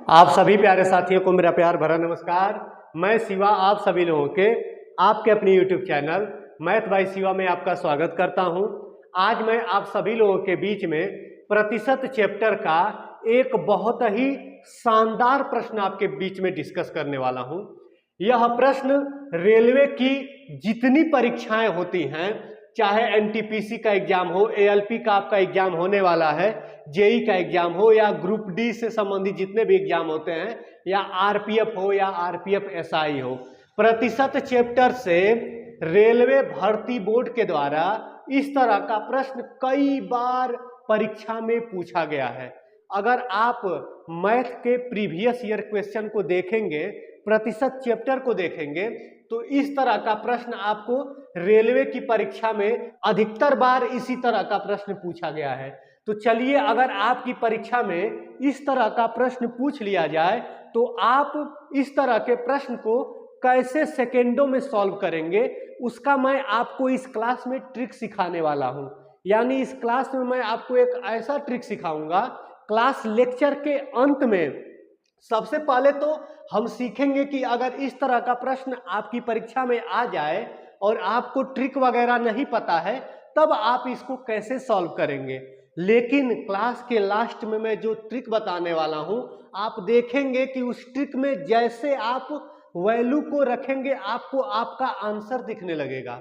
आप सभी प्यारे साथियों को मेरा प्यार भरा नमस्कार। मैं शिवा आप सभी लोगों के आपके अपने YouTube channel math bye Shiva में आपका स्वागत करता हूं। आज मैं आप सभी लोगों के बीच में प्रतिशत चैप्टर का एक बहुत ही शानदार प्रश्न आपके बीच में डिस्कस करने वाला हूं। यह प्रश्न रेलवे की जितनी परीक्षाएं होती हैं, चाहे एनटीपीसी का एग्जाम हो, एएलपी का आपका एग्जाम होने वाला है, जेई का एग्जाम हो या ग्रुप डी से संबंधित जितने भी एग्जाम होते हैं, या आरपीएफ हो या आरपीएफ एसआई हो, प्रतिशत चैप्टर से रेलवे भर्ती बोर्ड के द्वारा इस तरह का प्रश्न कई बार परीक्षा में पूछा गया है। अगर आप मैथ के प्रीवियस ईयर क्वेश्चन को देखेंगे, प्रतिशत चैप्टर को देखेंगे, तो इस तरह का प्रश्न आपको रेलवे की परीक्षा में अधिकतर बार इसी तरह का प्रश्न पूछा गया है। तो चलिए, अगर आपकी परीक्षा में इस तरह का प्रश्न पूछ लिया जाए तो आप इस तरह के प्रश्न को कैसे सेकेंडों में सॉल्व करेंगे, उसका मैं आपको इस क्लास में ट्रिक सिखाने वाला हूं। यानी इस क्लास में मैं आपको एक ऐसा ट्रिक सिखाऊंगा। क्लास लेक्चर के अंत में सबसे पहले तो हम सीखेंगे कि अगर इस तरह का प्रश्न आपकी परीक्षा में आ जाए और आपको ट्रिक वगैरह नहीं पता है, तब आप इसको कैसे सॉल्व करेंगे। लेकिन क्लास के लास्ट में मैं जो ट्रिक बताने वाला हूं, आप देखेंगे कि उस ट्रिक में जैसे आप वैल्यू को रखेंगे, आपको आपका आंसर दिखने लगेगा।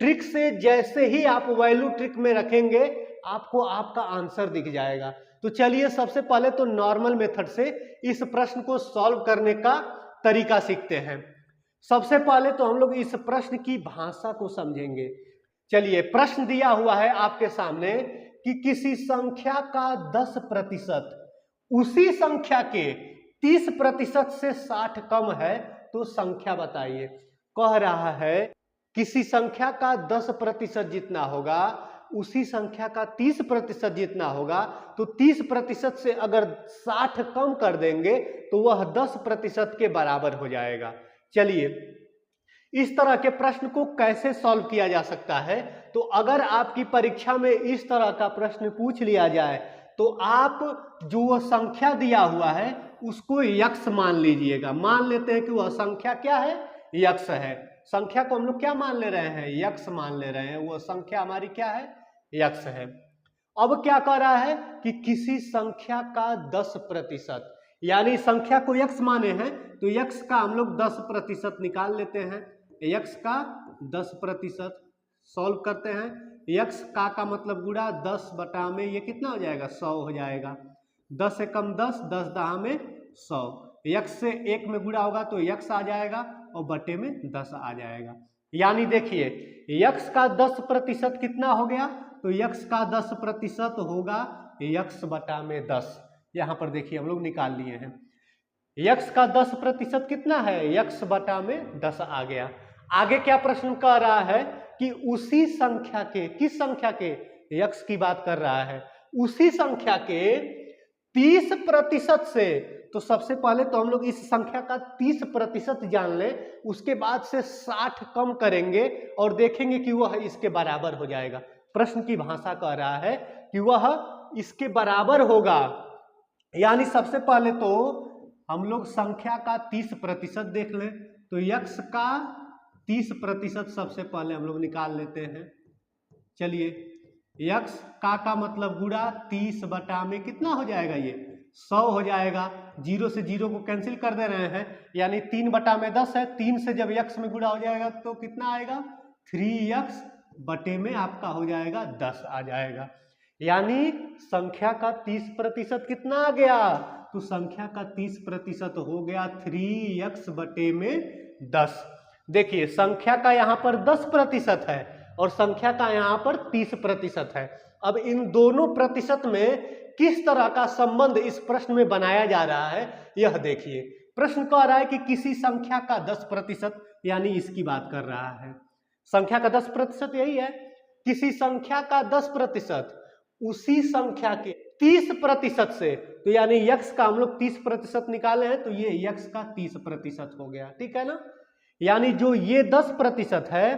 ट्रिक से जैसे ही आप वैल्यू ट्रिक में रखेंगे, आपको आपका आंसर दिख जाएगा। तो चलिए, सबसे पहले तो नॉर्मल मेथड से इस प्रश्न को सॉल्व करने का तरीका सीखते हैं। सबसे पहले तो हम लोग इस प्रश्न की भाषा को समझेंगे। चलिए, प्रश्न दिया हुआ है आपके सामने कि किसी संख्या का 10% उसी संख्या के 30% से 60 कम है तो संख्या बताइए। कह रहा है किसी संख्या का 10% जितना होगा उसी संख्या का 30% जितना होगा, तो 30% से अगर 60 कम कर देंगे तो वह 10% के बराबर हो जाएगा। चलिए, इस तरह के प्रश्न को कैसे सॉल्व किया जा सकता है। तो अगर आपकी परीक्षा में इस तरह का प्रश्न पूछ लिया जाए तो आप जो वह संख्या दिया हुआ है उसको यक्स मान लीजिएगा। मान लेते हैं कि वह संख्या क्या है, यक्स है। संख्या को हम लोग क्या मान ले रहे हैं, यक्स मान ले रहे हैं। वह संख्या हमारी क्या है, यक्स है। अब क्या कर रहा है कि किसी संख्या का 10%, यानी संख्या को यक्स माने हैं तो यक्स का हम लोग 10% निकाल लेते हैं। यक्स का 10% सॉल्व करते हैं। यक्स का मतलब गुणा 10 बटा में ये कितना हो जाएगा, 100 हो जाएगा। 10 से कम 10, 10 दहा में 100। यक्स से 1 में गुणा होगा तो यक्स आ जाएगा और बटे में 10 आ जाएगा। यानी देखिए, यक्स का 10% कितना हो गया, तो यक्स का 10% होगा यक्स बटा में 10। यहां पर देखिए हम लोग निकाल लिए हैं। यक्स का 10% कितना है, यक्स बटा में 10 आ गया। आगे क्या प्रश्न कर रहा है कि उसी संख्या के, किस संख्या के, यक्स की बात कर रहा है, उसी संख्या के 30% से। तो सबसे पहले तो हम लोग इस संख्या का 30% जान लें, उसके बाद से 60 कम करेंगे और देखेंगे कि वह इसके बराबर हो जाएगा। प्रश्न की भाषा कह रहा है कि वह इसके बराबर होगा। यानी सबसे पहले तो हम लोग संख्या का 30% देख लें, तो यक्स का 30% सबसे पहले हम लोग निकाल लेते हैं। चलिए, यक्स का मतलब गुणा 30 बटा में कितना हो जाएगा, ये 100 हो जाएगा। 0 से 0 को कैंसिल कर दे रहे हैं, यानी 3 बटा में 10 है। 3 से जब यक्स में गुणा हो जाएगा तो कितना आएगा, 3x बटे में आपका हो जाएगा 10 आ जाएगा। यानी संख्या का 30% कितना आ गया, तो संख्या का 30% हो गया 3x बटे में 10। देखिए, संख्या का यहाँ पर 10% है और संख्या का यहाँ पर 30% है। अब इन दोनों प्रतिशत में किस तरह का संबंध इस प्रश्न में बनाया जा रहा है, यह देखिए। प्रश्न कह रहा है कि किसी संख्या का 10%, यानी इसकी बात कर रहा है। संख्या का 10% यही है। किसी संख्या का 10% उसी संख्या के 30% से, तो यानी यक्स का हम लोग 30% निकाले हैं तो ये यक्स का 30% हो गया। ठीक है ना। यानी जो ये 10% है,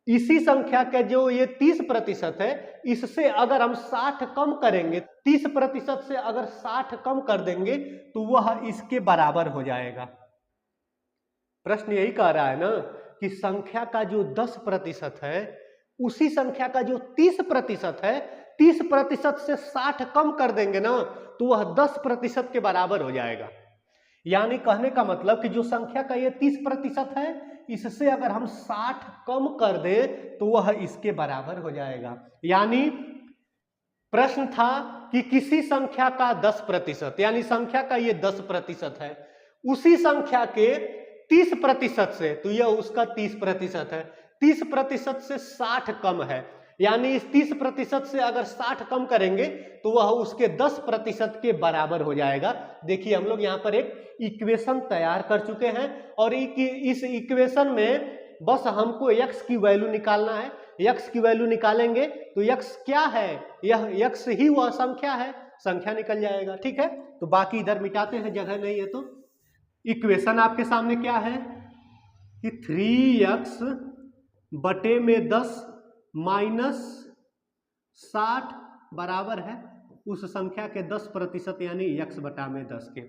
इसी संख्या का जो ये 30% है, इससे अगर हम 60 कम करेंगे, 30% से अगर 60 कम कर देंगे तो वह इसके बराबर हो जाएगा। प्रश्न यही कह रहा है ना कि संख्या का जो 10% है उसी संख्या का जो 30% है, 30% से 60 कम कर देंगे ना तो वह 10% के बराबर हो जाएगा। यानी कहने का मतलब कि जो संख्या का ये 30% है, इससे अगर हम 60 कम कर दें तो वह इसके बराबर हो जाएगा। यानी प्रश्न था कि किसी संख्या का 10%, यानी संख्या का ये 10% है, उसी संख्या के 30% से, तो यह उसका 30% है, 30% से 60 कम है, यानी इस 30% से अगर 60 कम करेंगे तो वह उसके 10% के बराबर हो जाएगा। देखिए हम लोग यहाँ पर एक इक्वेशन तैयार कर चुके हैं और इस इक्वेशन में बस हमको x की वैल्यू निकालना है। x की वैल्यू निकालेंगे तो x क्या है, यह x ही वह संख्या है, संख्या निकल जाएगा। ठीक है, तो बाकी इधर मिटाते हैं, जगह नहीं है तो। इक्वेशन आपके सामने क्या है कि 3x बटे में 10 माइनस 60 बराबर है उस संख्या के 10% यानी x बटा में 10 के।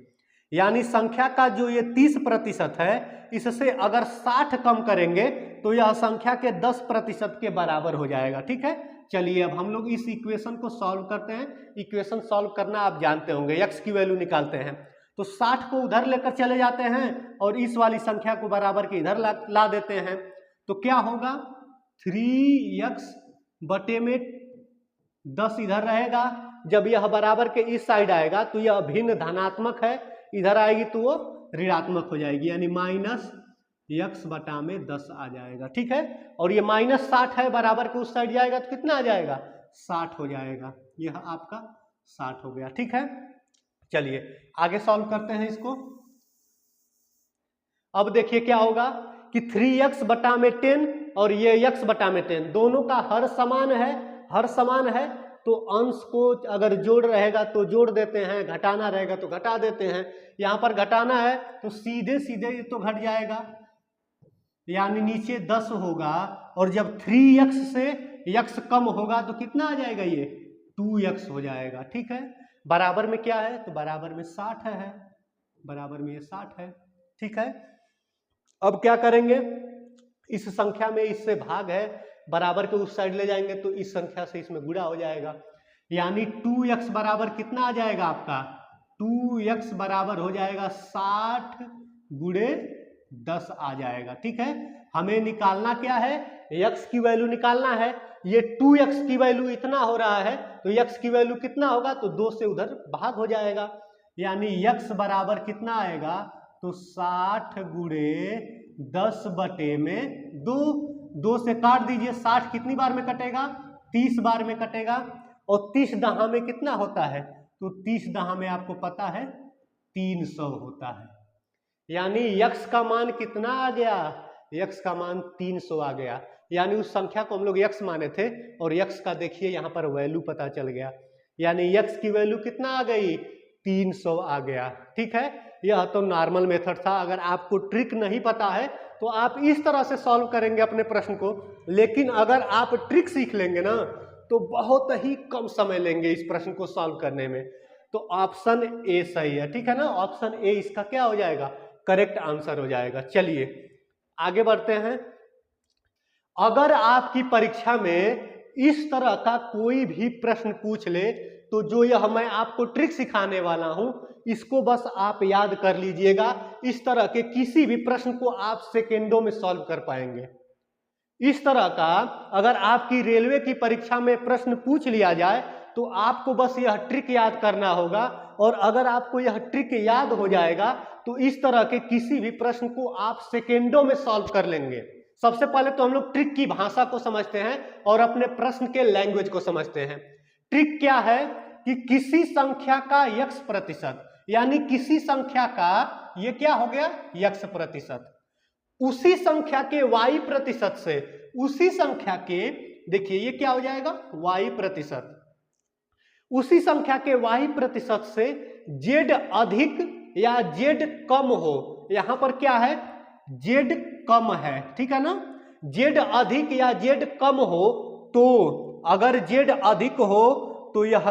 यानी संख्या का जो ये 30% है, इससे अगर 60 कम करेंगे तो यह संख्या के 10% के बराबर हो जाएगा। ठीक है, चलिए अब हम लोग इस इक्वेशन को सॉल्व करते हैं। इक्वेशन सॉल्व करना आप जानते होंगे, x की वैल्यू निकालते हैं तो 60 को उधर लेकर चले जाते हैं और इस वाली संख्या को बराबर के इधर ला देते हैं, तो क्या होगा 3x बटे में 10 इधर रहेगा, जब यह बराबर के इस साइड आएगा तो यह भिन्न धनात्मक है, इधर आएगी तो वो ऋणात्मक हो जाएगी, यानी माइनस x बटा में 10 आ जाएगा। ठीक है, और ये माइनस 60 है, बराबर के उस साइड जाएगा तो कितना आ जाएगा 60 हो जाएगा, यह आपका 60 हो गया। ठीक है, चलिए आगे सॉल्व करते हैं इसको। अब देखिए क्या होगा कि 3x बटा में 10 और ये x बटा में 10 दोनों का हर समान है, हर समान है तो अंश को अगर जोड़ रहेगा तो जोड़ देते हैं, घटाना रहेगा तो घटा देते हैं। यहाँ पर घटाना है तो सीधे सीधे ये तो घट जाएगा, यानी नीचे 10 होगा और जब 3x से x कम होगा तो कितना आ जाएगा, ये 2x हो जाएगा। ठीक है, बराबर में क्या है तो बराबर में 60 है, बराबर में ये 60 है। ठीक है, अब क्या करेंगे, इस संख्या में इससे भाग है, बराबर के उस साइड ले जाएंगे तो इस संख्या से इसमें गुणा हो जाएगा, यानी 2x बराबर कितना आ जाएगा आपका, 2x बराबर हो जाएगा 60 गुणे 10 आ जाएगा। ठीक है, हमें निकालना क्या है, x की वैल्यू निकालना है। ये 2x की वैल्यू इतना हो रहा है तो x की वैल्यू कितना होगा तो 2 से उधर भाग हो जाएगा, यानी x बराबर कितना आएगा तो 60 गुणे 10 बटे में 2, 2 से काट दीजिए, 60 कितनी बार में कटेगा 30 बार में कटेगा, और 30 दहा में कितना होता है तो 30 दहा में आपको पता है 300 होता है, यानी x का मान कितना आ गया, x का मान 300 आ गया। यानी उस संख्या को हम लोग x माने थे और x का देखिए यहाँ पर वैल्यू पता चल गया, यानी x की वैल्यू कितना आ गई 300 आ गया। ठीक है, यह तो नॉर्मल मेथड था, अगर आपको ट्रिक नहीं पता है तो आप इस तरह से सॉल्व करेंगे अपने प्रश्न को, लेकिन अगर आप ट्रिक सीख लेंगे ना तो बहुत ही कम समय लेंगे इस प्रश्न को सॉल्व करने में। तो ऑप्शन ए सही है। ठीक है ना, ऑप्शन ए इसका क्या हो जाएगा, करेक्ट आंसर हो जाएगा। चलिए आगे बढ़ते हैं। अगर आपकी परीक्षा में इस तरह का कोई भी प्रश्न पूछ ले तो जो यह मैं आपको ट्रिक सिखाने वाला हूं इसको बस आप याद कर लीजिएगा, इस तरह के किसी भी प्रश्न को आप सेकेंडों में सॉल्व कर पाएंगे। इस तरह का अगर आपकी रेलवे की परीक्षा में प्रश्न पूछ लिया जाए तो आपको बस यह ट्रिक याद करना होगा, और अगर आपको यह ट्रिक याद हो जाएगा तो इस तरह के किसी भी प्रश्न को आप सेकेंडों में सॉल्व कर लेंगे। सबसे पहले तो हम लोग ट्रिक की भाषा को समझते हैं और अपने प्रश्न के लैंग्वेज को समझते हैं। ट्रिक क्या है कि किसी संख्या का x%, यानी किसी संख्या का ये क्या हो गया x%, उसी संख्या के y% से उसी संख्या के, देखिए ये क्या हो जाएगा y%, उसी संख्या के y% से z अधिक या z कम हो, यहां पर क्या है z कम है, ठीक है ना, जेड अधिक या जेड कम हो तो, अगर जेड अधिक हो तो यह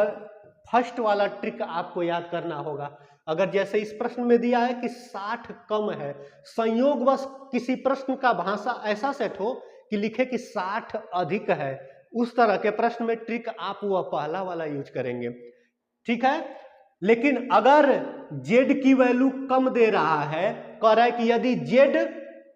फर्स्ट वाला ट्रिक आपको याद करना होगा। अगर जैसे इस प्रश्न में दिया है कि 60 कम है, संयोगवश किसी प्रश्न का भाषा ऐसा सेट हो कि लिखे कि 60 अधिक है, उस तरह के प्रश्न में ट्रिक आप वह पहला वाला यूज करेंगे, ठीक है। लेकिन अगर जेड की वैल्यू कम दे रहा है, कह रहा है कि यदि जेड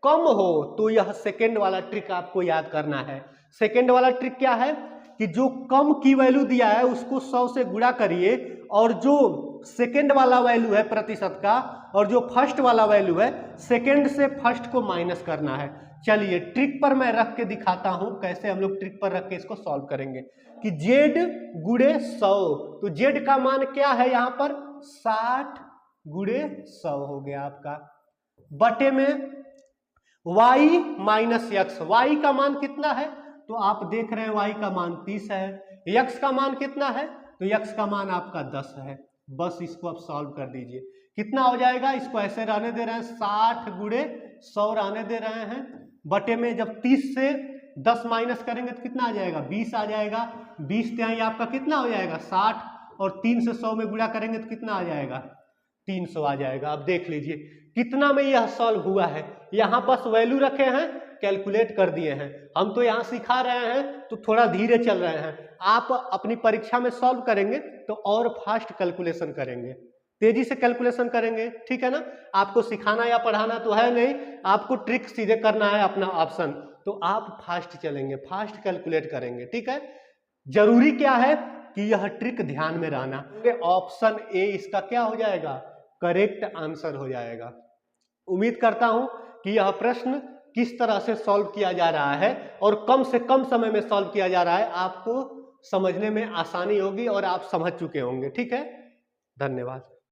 कम हो तो यह सेकेंड वाला ट्रिक आपको याद करना है। सेकेंड वाला ट्रिक क्या है कि जो कम की वैल्यू दिया है उसको 100 से गुणा करिए, और जो सेकेंड वाला वैल्यू है प्रतिशत का, और जो फर्स्ट वाला वैल्यू है सेकेंड से फर्स्ट को माइनस करना है। चलिए ट्रिक पर मैं रख के दिखाता हूं कैसे हम लोग ट्रिक पर रख के इसको सॉल्व करेंगे। कि जेड गुणे 100, तो जेड का मान क्या है यहां पर 60 गुणे 100 हो गया आपका, बटे में y माइनस एक्स। वाई का मान कितना है तो आप देख रहे हैं y का मान 30 है, x का मान कितना है तो x का मान आपका 10 है। बस इसको आप सॉल्व कर दीजिए, कितना हो जाएगा, इसको ऐसे रहने दे रहे हैं 60 गुणे 100 रहने दे रहे हैं, बटे में जब 30 से 10 माइनस करेंगे तो कितना आ जाएगा 20 आ जाएगा। 20 त्याई आपका कितना हो जाएगा 60, और 3 से 100 में गुणा करेंगे तो कितना आ जाएगा 300 आ जाएगा। अब देख लीजिए कितना में यह सॉल्व हुआ है, यहाँ बस वैल्यू रखे हैं कैलकुलेट कर दिए हैं। हम तो यहाँ सिखा रहे हैं तो थोड़ा धीरे चल रहे हैं, आप अपनी परीक्षा में सॉल्व करेंगे तो और फास्ट कैलकुलेशन करेंगे, तेजी से कैलकुलेशन करेंगे, ठीक है ना। आपको सिखाना या पढ़ाना तो है नहीं, आपको ट्रिक सीधे करना है अपना ऑप्शन, तो आप फास्ट चलेंगे, फास्ट कैलकुलेट करेंगे, ठीक है। जरूरी क्या है कि यह ट्रिक ध्यान में रहना। ऑप्शन ए इसका क्या हो जाएगा, करेक्ट आंसर हो जाएगा। उम्मीद करता हूं कि यह प्रश्न किस तरह से सॉल्व किया जा रहा है और कम से कम समय में सॉल्व किया जा रहा है, आपको समझने में आसानी होगी और आप समझ चुके होंगे, ठीक है। धन्यवाद।